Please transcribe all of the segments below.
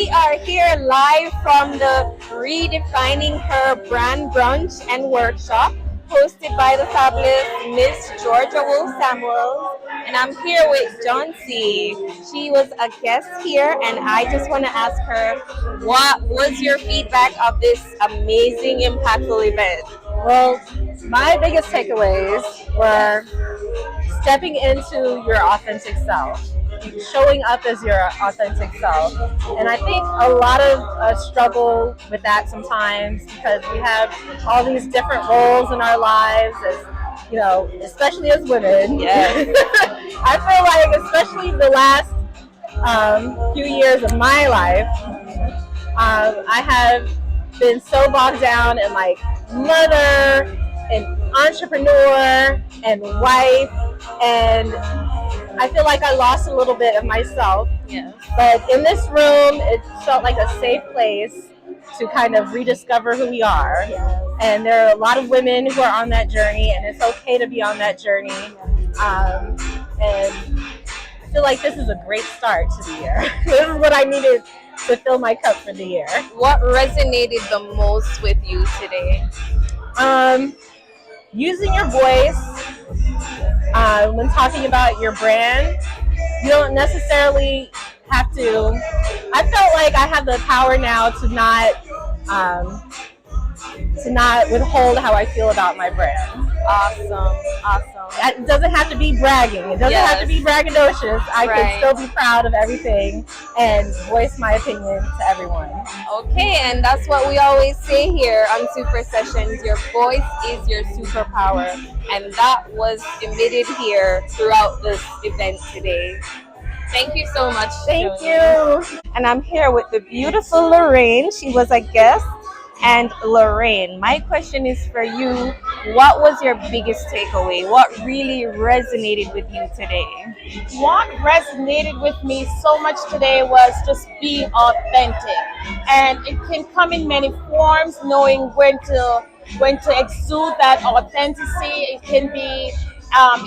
We are here live from the Redefining Her Brand Brunch and Workshop hosted by the fabulous Miss Georgia Wolf Samuels. And I'm here with John C. She was a guest here, and I just want to ask her, what was your feedback of this amazing, impactful event? Well, my biggest takeaways were stepping into your authentic self, showing up as your authentic self. And I think a lot of us struggle with that sometimes because we have all these different roles in our lives especially as women. Yes. I feel like especially the last few years of my life, I have been so bogged down in like mother and entrepreneur and wife, and I feel like I lost a little bit of myself. Yes. But in this room, it felt like a safe place to kind of rediscover who we are. Yes. And there are a lot of women who are on that journey, and it's okay to be on that journey. And I feel like this is a great start to the year. This is what I needed to fill my cup for the year. What resonated the most with you today? Using your voice when talking about your brand. You don't necessarily have to. I felt like I have the power now to not withhold how I feel about my brand. Awesome. It doesn't have to be bragging. It doesn't have to be braggadocious. I can still be proud of everything and voice my opinion to everyone. Okay, and that's what we always say here on Super Sessions. Your voice is your superpower. And that was emitted here throughout this event today. Thank you so much. Thank Joni. you. And I'm here with the beautiful Lorraine. She was a guest. And Lorraine, my question is for you. What was your biggest takeaway? What really resonated with you today? What resonated with me so much today was just being authentic. And it can come in many forms, knowing when to exude that authenticity. It can be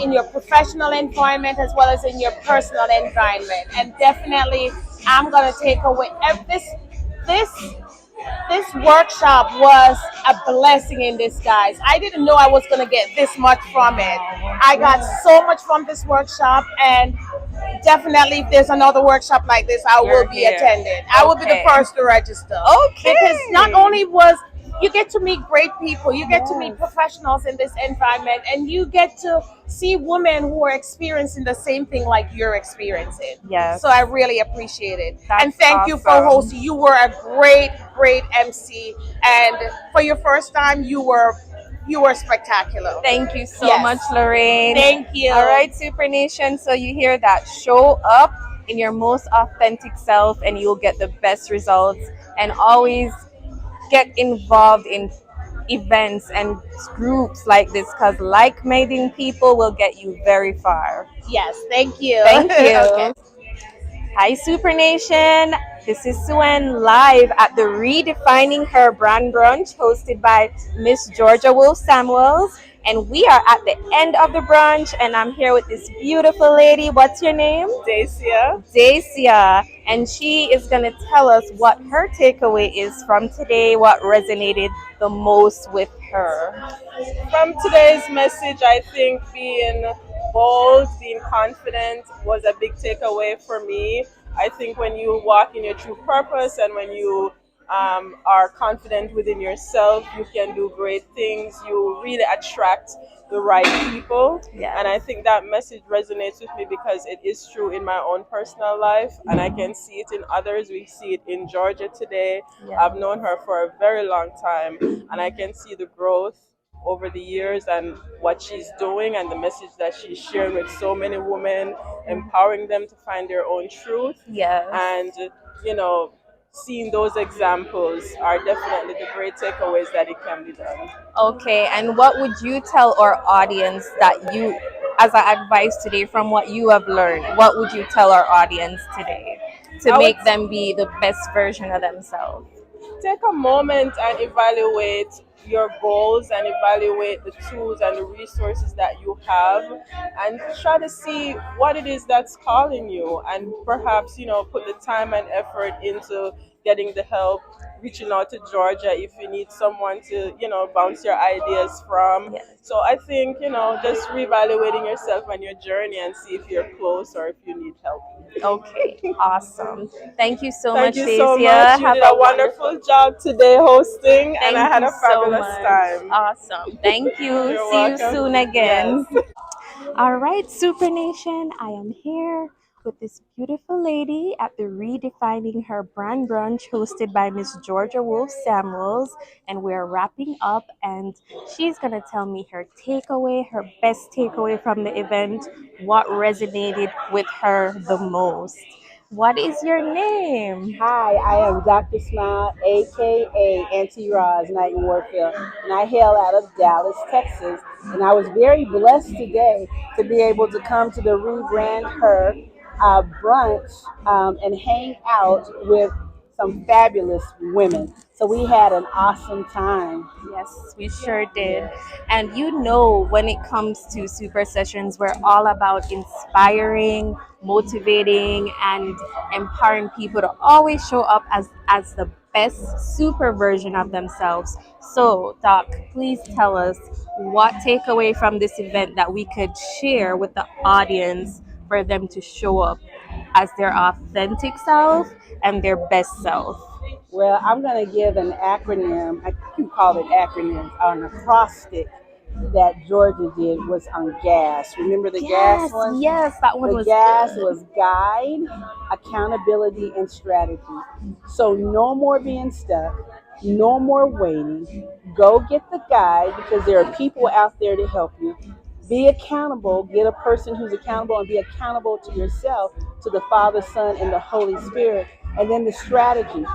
in your professional environment as well as in your personal environment. And definitely, I'm going to take away this workshop was a blessing in disguise. I didn't know I was going to get this much from it. I got so much from this workshop, and definitely if there's another workshop like this, I will be attending. I will be the first to register. Okay. Because not only was you get to meet great people, you get to meet professionals in this environment, and you get to see women who are experiencing the same thing like you're experiencing. Yes. So I really appreciate it. That's and thank you for awesome. hosting. You were a great MC, and for your first time, you were spectacular. Thank you so Yes. much, Lorraine. Thank you. All right, Super Nation. So you hear that. Show up in your most authentic self and you'll get the best results. And always get involved in events and groups like this, because like-minded people will get you very far. Yes, thank you. Thank you. Okay. Hi, Super Nation. This is Suen live at the Redefining Her Brand Brunch hosted by Miss Georgia Wolf Samuels. And we are at the end of the brunch, and I'm here with this beautiful lady. What's your name? Dacia. And she is going to tell us what her takeaway is from today, what resonated the most with her. From today's message, I think being bold, being confident was a big takeaway for me. I think when you walk in your true purpose and when you are confident within yourself, you can do great things. You really attract the right people. Yes. And I think that message resonates with me because it is true in my own personal life, and I can see it in others. We see it in Georgia today. Yes. I've known her for a very long time, and I can see the growth over the years and what she's doing and the message that she's sharing with so many women, empowering them to find their own truth. Yes. And seeing those examples are definitely the great takeaways that it can be done. Okay, and what would you tell our audience that you, as an advice today from what you have learned, what would you tell our audience today to make them be the best version of themselves? take a moment and evaluate your goals and evaluate the tools and the resources that you have, and try to see what it is that's calling you, and perhaps put the time and effort into getting the help, reaching out to Georgia if you need someone to bounce your ideas from. Yes. So I think just reevaluating yourself and your journey and see if you're close or if you need help. Okay, awesome. Thank you so Thank much, you so Dacia. much. You Have did a a wonderful job today hosting, and I Thank had you a so fabulous much. time. Awesome. Thank you. You're See you welcome. soon Yes. again. All right, Super Nation, I am here with this beautiful lady at the Redefining Her Brand Brunch hosted by Miss Georgia Wolf Samuels. And we're wrapping up, and she's going to tell me her takeaway, her best takeaway from the event, what resonated with her the most. What is your name? Hi, I am Dr. Smile, aka Auntie Roz, Night in Warfield, and I hail out of Dallas, Texas. And I was very blessed today to be able to come to the Rebrand Her brunch and hang out with some fabulous women. So we had an awesome time. Yes, we sure did. And when it comes to super sessions, we're all about inspiring, motivating, and empowering people to always show up as the best super version of themselves. So, Doc, please tell us what takeaway from this event that we could share with the audience for them to show up as their authentic self and their best self. Well, I'm going to give an acronym. I can call it acronyms. An acrostic that Georgia did was on GAS. Remember the GAS Yes, one? yes, that one The was GAS good. was guide, accountability, and strategy. So no more being stuck, no more waiting. Go get the guide because there are people out there to help you. Be accountable. Get a person who's accountable and be accountable to yourself, to the Father, Son, and the Holy Spirit. And then the strategy.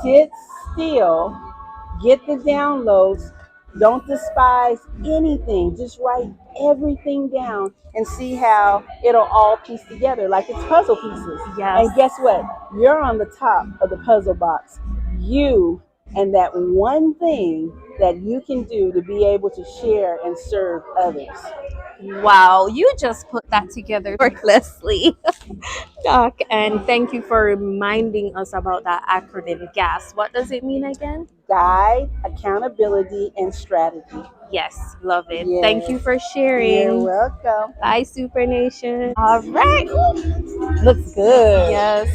Sit still, get the downloads. Don't despise anything. Just write everything down and see how it'll all piece together like it's puzzle pieces. Yes. And guess what? You're on the top of the puzzle box. You and that one thing that you can do to be able to share and serve others. Wow, you just put that together effortlessly, Doc. And thank you for reminding us about that acronym GAS. What does it mean again? Guide, accountability, and strategy. Yes, love it. Thank you Yes. for You're sharing. welcome. Bye, Super Nation. All right. Looks good. Yes.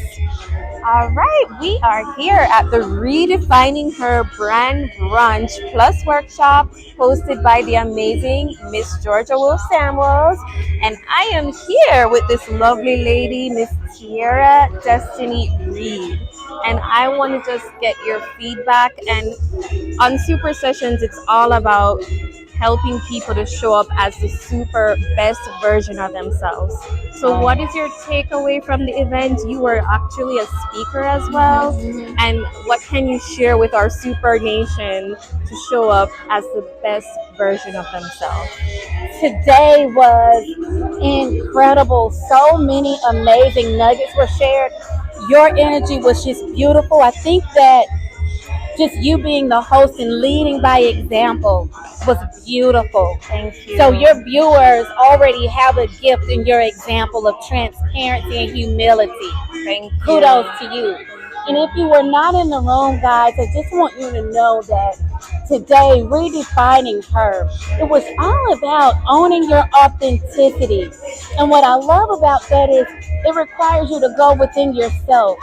All right, we are here at the Redefining Her Brand Brunch Plus Workshop hosted by the amazing Miss Georgia Wolf Samuels. And I am here with this lovely lady, Miss Tierra Destiny Reed. And I want to just get your feedback. And on Super Sessions, it's all about helping people to show up as the super best version of themselves. So, what is your takeaway from the event? You were actually a speaker as well. And what can you share with our Super Nation to show up as the best version of themselves? Today was incredible. So many amazing nuggets were shared. Your energy was just beautiful. I think that just you being the host and leading by example was beautiful. Thank you. So your viewers already have a gift in your example of transparency and humility. Thank you. Kudos to you. And if you were not in the room, guys, I just want you to know that today, redefining her, it was all about owning your authenticity. And what I love about that is it requires you to go within yourself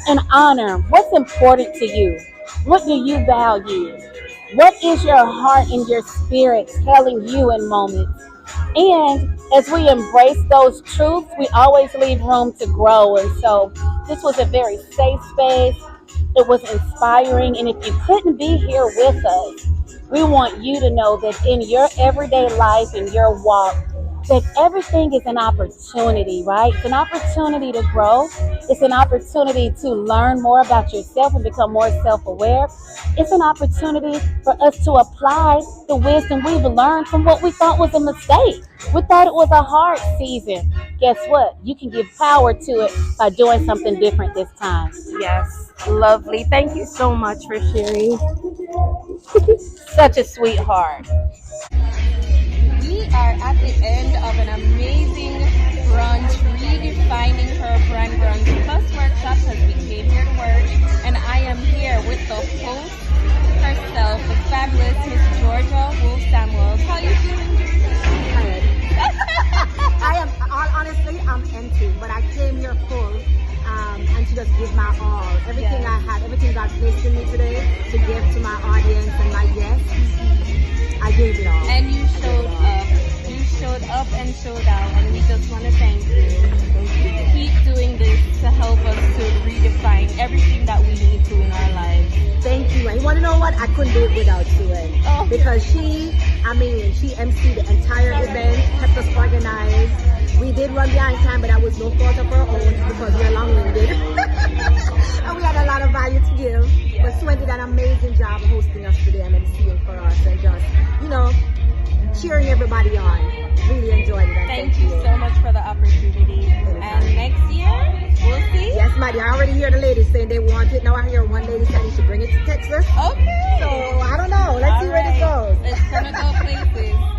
and honor what's important to you. What do you value? What is your heart and your spirit telling you in moments? And as we embrace those truths, we always leave room to grow. And so this was a very safe space. It was inspiring. And if you couldn't be here with us, we want you to know that in your everyday life, in your walk, that everything is an opportunity, right? It's an opportunity to grow. It's an opportunity to learn more about yourself and become more self-aware. It's an opportunity for us to apply the wisdom we've learned from what we thought was a mistake. We thought it was a hard season. Guess what? You can give power to it by doing something different this time. Yes. Lovely. Thank you so much for sharing. Such a sweetheart. We are at the end of an amazing brunch, redefining her brand brunch plus workshop as we came here to work. And I am here with the host herself, the fabulous Miss Georgia Wolf Samuels. How you feeling? Tired. I am honestly, I'm empty, but I came here full and to just give my all. Everything I had, everything God placed in me today to give to my audience and my guests, I gave it all. And you showed up. You showed up and showed out, and we just want to thank you. Keep doing this to help us to redefine everything that we need to in our lives. Thank you. And you want to know what? I couldn't do it without Sue. Oh. Because she emceed the entire event, kept us organized. We did run behind time, but that was no fault of our own because we're long-winded. And we had a lot of value to give. Yeah. But Sue did an amazing job hosting us today and emceeing for us and just, cheering everybody on. Really enjoyed it. And Thank you so much for the opportunity. And next year, we'll see. Yes, Maddie. I already hear the ladies saying they want it. Now I hear one lady saying she should bring it to Texas. Okay. So I don't know. Let's see where this goes. It's gonna go places.